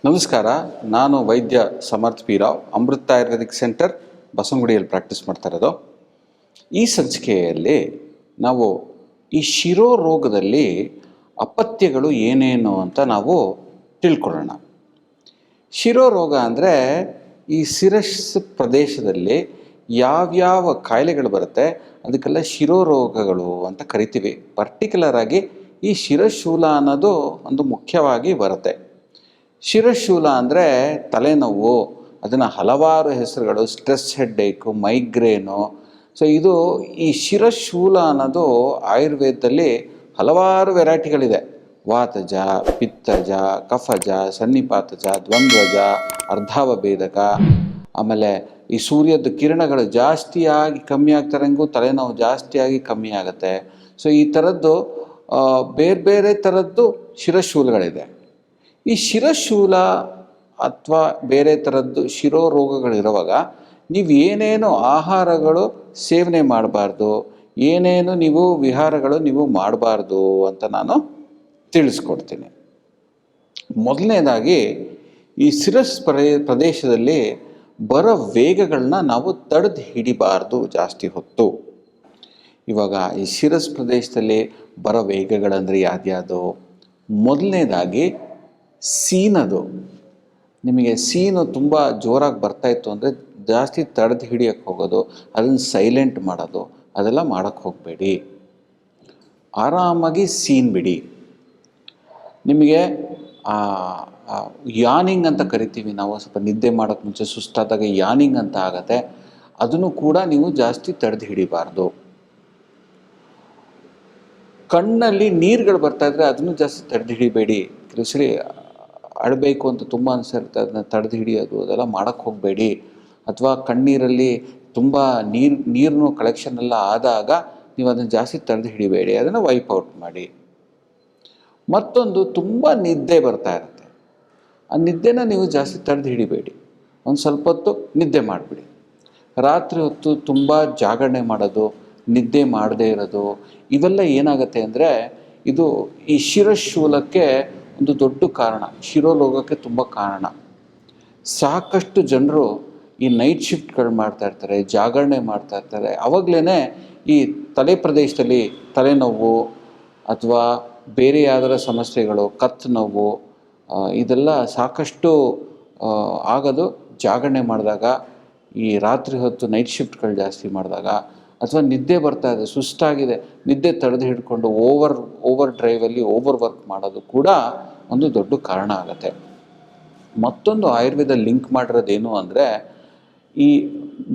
ನಮಸ್ಕಾರ. ನಾನು ವೈದ್ಯ ಸಮರ್ಥ್ ಪಿ ರಾವ್, ಅಮೃತ ಆಯುರ್ವೇದಿಕ್ ಸೆಂಟರ್, ಬಸವನಗುಡಿಯಲ್ಲಿ ಪ್ರಾಕ್ಟೀಸ್ ಮಾಡ್ತಾ ಇರೋದು. ಈ ಸಂಚಿಕೆಯಲ್ಲಿ ನಾವು ಈ ಶಿರೋರೋಗದಲ್ಲಿ ಅಪತ್ಯಗಳು ಏನೇನು ಅಂತ ನಾವು ತಿಳ್ಕೊಳ್ಳೋಣ. ಶಿರೋರೋಗ ಅಂದರೆ ಈ ಶಿರಸ್ಸು ಪ್ರದೇಶದಲ್ಲಿ ಯಾವ್ಯಾವ ಕಾಯಿಲೆಗಳು ಬರುತ್ತೆ ಅದಕ್ಕೆಲ್ಲ ಶಿರೋರೋಗಗಳು ಅಂತ ಕರಿತೀವಿ. ಪರ್ಟಿಕ್ಯುಲರ್ ಆಗಿ ಈ ಶಿರಶೂಲ ಅನ್ನೋದು ಒಂದು ಮುಖ್ಯವಾಗಿ ಬರುತ್ತೆ. ಶಿರಶೂಲ ಅಂದರೆ ತಲೆನೋವು, ಅದನ್ನು ಹಲವಾರು ಹೆಸರುಗಳು, ಸ್ಟ್ರೆಸ್ ಹೆಡ್ಡೇಕು, ಮೈಗ್ರೇನು. ಸೊ ಈ ಶಿರಶೂಲ ಅನ್ನೋದು ಆಯುರ್ವೇದದಲ್ಲಿ ಹಲವಾರು ವೆರೈಟಿಗಳಿದೆ. ವಾತಜ, ಪಿತ್ತಜ, ಕಫಜ, ಸನ್ನಿಪಾತಜ, ದ್ವಂದ್ವಜ, ಅರ್ಧಾವಭೇದಕ. ಆಮೇಲೆ ಈ ಸೂರ್ಯದ ಕಿರಣಗಳು ಜಾಸ್ತಿಯಾಗಿ ಕಮ್ಮಿ ಆಗ್ತಾರಂಗೂ ತಲೆನೋವು ಜಾಸ್ತಿಯಾಗಿ ಕಮ್ಮಿ ಆಗುತ್ತೆ. ಸೊ ಈ ಥರದ್ದು ಬೇರೆ ಬೇರೆ ಥರದ್ದು ಶಿರಶೂಲಗಳಿದೆ. ಈ ಶಿರಶೂಲ ಅಥವಾ ಬೇರೆ ಥರದ್ದು ಶಿರೋರೋಗಗಳಿರುವಾಗ ನೀವು ಏನೇನು ಆಹಾರಗಳು ಸೇವನೆ ಮಾಡಬಾರ್ದು, ಏನೇನು ವಿಹಾರಗಳು ನೀವು ಮಾಡಬಾರ್ದು ಅಂತ ನಾನು ತಿಳಿಸ್ಕೊಡ್ತೀನಿ. ಮೊದಲನೇದಾಗಿ ಈ ಪ್ರದೇಶದಲ್ಲಿ ಬರೋ ವೇಗಗಳನ್ನ ನಾವು ತಡೆದು ಹಿಡಿಬಾರ್ದು ಜಾಸ್ತಿ ಹೊತ್ತು. ಇವಾಗ ಈ ಶಿರಸ್ ಪ್ರದೇಶದಲ್ಲಿ ಬರೋ ವೇಗಗಳಂದರೆ ಯಾವ್ದು? ಮೊದಲನೇದಾಗಿ ಸೀನದು. ನಿಮಗೆ ಸೀನು ತುಂಬ ಜೋರಾಗಿ ಬರ್ತಾಯಿತ್ತು ಅಂದರೆ ಜಾಸ್ತಿ ತಡೆದು ಹಿಡಿಯೋಕ್ಕೆ ಹೋಗೋದು, ಅದನ್ನು ಸೈಲೆಂಟ್ ಮಾಡೋದು, ಅದೆಲ್ಲ ಮಾಡೋಕ್ಕೆ ಹೋಗಬೇಡಿ. ಆರಾಮಾಗಿ ಸೀನ್ ಬಿಡಿ. ನಿಮಗೆ ಯಾನಿಂಗ್ ಅಂತ ಕರಿತೀವಿ ನಾವು, ಸ್ವಲ್ಪ ನಿದ್ದೆ ಮಾಡೋಕ್ಕೆ ಮುಂಚೆ ಸುಸ್ತಾದಾಗ ಯಾನಿಂಗ್ ಅಂತ ಆಗತ್ತೆ. ಅದನ್ನು ಕೂಡ ನೀವು ಜಾಸ್ತಿ ತಡೆದು ಹಿಡಿಬಾರ್ದು. ಕಣ್ಣಲ್ಲಿ ನೀರುಗಳು ಬರ್ತಾಯಿದ್ರೆ ಅದನ್ನು ಜಾಸ್ತಿ ತಡೆದು ಹಿಡಿಬೇಡಿ. ಕೆಲಸರಿ ಅಳಬೇಕು ಅಂತ ತುಂಬ ಅನಿಸಿರುತ್ತೆ, ಅದನ್ನ ತಡೆದು ಹಿಡಿಯೋದು ಅದೆಲ್ಲ ಮಾಡೋಕ್ಕೆ ಹೋಗಬೇಡಿ. ಅಥವಾ ಕಣ್ಣೀರಲ್ಲಿ ತುಂಬ ನೀರಿನ ಕಲೆಕ್ಷನ್ ಎಲ್ಲ ಆದಾಗ ನೀವು ಅದನ್ನು ಜಾಸ್ತಿ ತಡೆದು ಹಿಡಿಬೇಡಿ, ಅದನ್ನು ವೈಪ್ ಔಟ್ ಮಾಡಿ. ಮತ್ತೊಂದು, ತುಂಬ ನಿದ್ದೆ ಬರ್ತಾ ಇರುತ್ತೆ. ಆ ನಿದ್ದೆನ ನೀವು ಜಾಸ್ತಿ ತಡೆದು ಹಿಡಿಬೇಡಿ, ಒಂದು ಸ್ವಲ್ಪ ಹೊತ್ತು ನಿದ್ದೆ ಮಾಡಿಬಿಡಿ. ರಾತ್ರಿ ಹೊತ್ತು ತುಂಬ ಜಾಗರಣೆ ಮಾಡೋದು, ನಿದ್ದೆ ಮಾಡದೇ ಇರೋದು, ಇವೆಲ್ಲ ಏನಾಗುತ್ತೆ ಅಂದರೆ ಈ ಶಿರಶೂಲಕ್ಕೆ ಒಂದು ದೊಡ್ಡ ಕಾರಣ, ಶಿರೋರೋಗಕ್ಕೆ ತುಂಬ ಕಾರಣ. ಸಾಕಷ್ಟು ಜನರು ಈ ನೈಟ್ ಶಿಫ್ಟ್ಗಳು ಮಾಡ್ತಾಯಿರ್ತಾರೆ, ಜಾಗರಣೆ ಮಾಡ್ತಾಯಿರ್ತಾರೆ. ಆವಾಗಲೇ ಈ ತಲೆ ಪ್ರದೇಶದಲ್ಲಿ ತಲೆನೋವು ಅಥವಾ ಬೇರೆ ಯಾವ್ದಾರ ಸಮಸ್ಯೆಗಳು, ಕತ್ತು ನೋವು, ಇದೆಲ್ಲ ಸಾಕಷ್ಟು ಆಗೋದು ಜಾಗರಣೆ ಮಾಡಿದಾಗ, ಈ ರಾತ್ರಿ ಹೊತ್ತು ನೈಟ್ ಶಿಫ್ಟ್ಗಳು ಜಾಸ್ತಿ ಮಾಡಿದಾಗ, ಅಥವಾ ನಿದ್ದೆ ಬರ್ತಾ ಇದೆ, ಸುಸ್ತಾಗಿದೆ, ನಿದ್ದೆ ತಡೆದು ಹಿಡ್ಕೊಂಡು ಓವರ್ ಡ್ರೈವಲ್ಲಿ ಓವರ್ ವರ್ಕ್ ಮಾಡೋದು ಕೂಡ ಒಂದು ದೊಡ್ಡ ಕಾರಣ ಆಗುತ್ತೆ. ಮತ್ತೊಂದು ಆಯುರ್ವೇದ ಲಿಂಕ್ ಮಾಡಿರೋದೇನು ಅಂದರೆ ಈ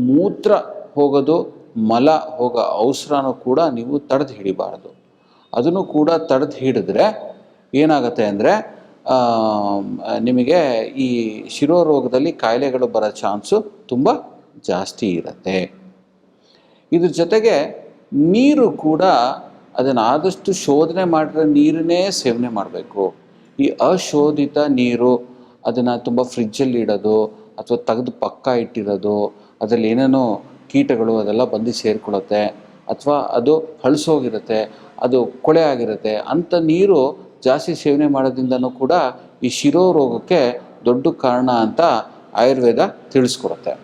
ಮೂತ್ರ ಹೋಗೋದು, ಮಲ ಹೋಗೋ ಅವಸರನೂ ಕೂಡ ನೀವು ತಡೆದು ಹಿಡಿಬಾರ್ದು. ಅದನ್ನು ಕೂಡ ತಡೆದು ಹಿಡಿದ್ರೆ ಏನಾಗುತ್ತೆ ಅಂದರೆ ನಿಮಗೆ ಈ ಶಿರೋರೋಗದಲ್ಲಿ ಕಾಯಿಲೆಗಳು ಬರೋ ಚಾನ್ಸು ತುಂಬ ಜಾಸ್ತಿ ಇರುತ್ತೆ. ಇದ್ರ ಜೊತೆಗೆ ನೀರು ಕೂಡ ಅದನ್ನು ಆದಷ್ಟು ಶೋಧನೆ ಮಾಡಿರೋ ನೀರನ್ನೇ ಸೇವನೆ ಮಾಡಬೇಕು. ಈ ಅಶೋಧಿತ ನೀರು ಅದನ್ನು ತುಂಬ ಫ್ರಿಜ್ಜಲ್ಲಿ ಇಡೋದು ಅಥವಾ ತೆಗೆದು ಪಕ್ಕ ಇಟ್ಟಿರೋದು, ಅದರಲ್ಲಿ ಏನೇನೋ ಕೀಟಗಳು ಅದೆಲ್ಲ ಬಂದು ಸೇರಿಕೊಳ್ಳುತ್ತೆ, ಅಥವಾ ಅದು ಹಳಸೋಗಿರುತ್ತೆ, ಅದು ಕೊಳೆ ಆಗಿರುತ್ತೆ. ಅಂಥ ನೀರು ಜಾಸ್ತಿ ಸೇವನೆ ಮಾಡೋದ್ರಿಂದನೂ ಕೂಡ ಈ ಶಿರೋರೋಗಕ್ಕೆ ದೊಡ್ಡ ಕಾರಣ ಅಂತ ಆಯುರ್ವೇದ ತಿಳಿಸ್ಕೊಡುತ್ತೆ.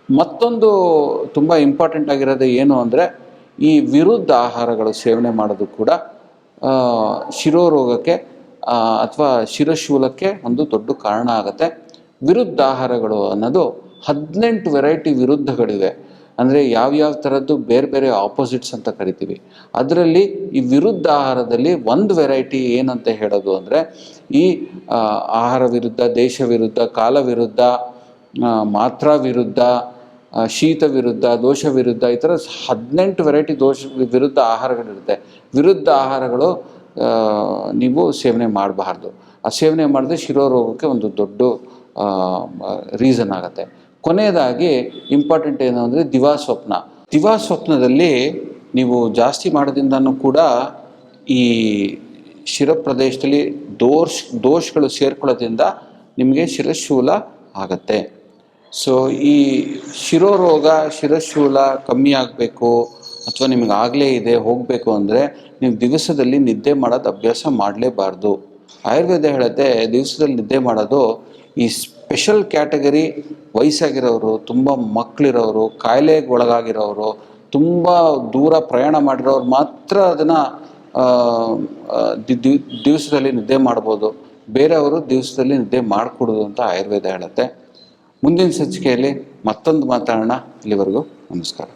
ಮತ್ತೊಂದು ತುಂಬ ಇಂಪಾರ್ಟೆಂಟ್ ಆಗಿರೋದು ಏನು ಅಂದರೆ ಈ ವಿರುದ್ಧ ಆಹಾರಗಳು ಸೇವನೆ ಮಾಡೋದು ಕೂಡ ಶಿರೋರೋಗಕ್ಕೆ ಅಥವಾ ಶಿರಶೂಲಕ್ಕೆ ಒಂದು ದೊಡ್ಡ ಕಾರಣ ಆಗುತ್ತೆ. ವಿರುದ್ಧ ಆಹಾರಗಳು ಅನ್ನೋದು 18 ವೆರೈಟಿ ವಿರುದ್ಧಗಳಿವೆ. ಅಂದರೆ ಯಾವ್ಯಾವ ಥರದ್ದು ಬೇರೆ ಬೇರೆ ಆಪೋಸಿಟ್ಸ್ ಅಂತ ಕರಿತೀವಿ. ಅದರಲ್ಲಿ ಈ ವಿರುದ್ಧ ಆಹಾರದಲ್ಲಿ ಒಂದು ವೆರೈಟಿ ಏನಂತ ಹೇಳೋದು ಅಂದರೆ ಈ ಆಹಾರ ವಿರುದ್ಧ, ದೇಶ ವಿರುದ್ಧ, ಕಾಲ ವಿರುದ್ಧ, ಮಾತ್ರ ವಿರುದ್ಧ, ಶೀತ ವಿರುದ್ಧ, ದೋಷ ವಿರುದ್ಧ, ಈ ಥರ 18 ವೆರೈಟಿ ವಿರುದ್ಧ ಆಹಾರಗಳಿರುತ್ತೆ. ವಿರುದ್ಧ ಆಹಾರಗಳು ನೀವು ಸೇವನೆ ಮಾಡಬಾರ್ದು. ಆ ಸೇವನೆ ಮಾಡಿದ್ರೆ ಶಿರೋರೋಗಕ್ಕೆ ಒಂದು ದೊಡ್ಡ ರೀಸನ್ ಆಗುತ್ತೆ. ಕೊನೆಯದಾಗಿ ಇಂಪಾರ್ಟೆಂಟ್ ಏನು ಅಂದರೆ ದಿವಾಸ್ವಪ್ನದಲ್ಲಿ ನೀವು ಜಾಸ್ತಿ ಮಾಡೋದ್ರಿಂದನೂ ಕೂಡ ಈ ಶಿರ ಪ್ರದೇಶದಲ್ಲಿ ದೋಷಗಳು ಸೇರ್ಕೊಳ್ಳೋದ್ರಿಂದ ನಿಮಗೆ ಶಿರಶೂಲ ಆಗುತ್ತೆ. ಸೊ ಈ ಶಿರೋರೋಗ, ಶಿರಶೂಲ ಕಮ್ಮಿ ಆಗಬೇಕು ಅಥವಾ ನಿಮಗೆ ಆಗಲೇ ಇದೆ ಹೋಗಬೇಕು ಅಂದರೆ ನೀವು ದಿವಸದಲ್ಲಿ ನಿದ್ದೆ ಮಾಡೋದು ಅಭ್ಯಾಸ ಮಾಡಲೇಬಾರ್ದು. ಆಯುರ್ವೇದ ಹೇಳುತ್ತೆ ದಿವಸದಲ್ಲಿ ನಿದ್ದೆ ಮಾಡೋದು ಈ ಸ್ಪೆಷಲ್ ಕ್ಯಾಟಗರಿ, ವಯಸ್ಸಾಗಿರೋರು, ತುಂಬ ಮಕ್ಕಳಿರೋರು, ಕಾಯಿಲೆಗೆ ಒಳಗಾಗಿರೋರು, ತುಂಬ ದೂರ ಪ್ರಯಾಣ ಮಾಡಿರೋರು ಮಾತ್ರ ಅದನ್ನು ದಿವಸದಲ್ಲಿ ನಿದ್ದೆ ಮಾಡ್ಬೋದು. ಬೇರೆಯವರು ದಿವಸದಲ್ಲಿ ನಿದ್ದೆ ಮಾಡಿಕೊಡೋದು ಅಂತ ಆಯುರ್ವೇದ ಹೇಳುತ್ತೆ. ಮುಂದಿನ ಸಂಚಿಕೆಯಲ್ಲಿ ಮತ್ತೊಂದು ಮಾತಾಡೋಣ. ಇಲ್ಲಿವರೆಗೂ ನಮಸ್ಕಾರ.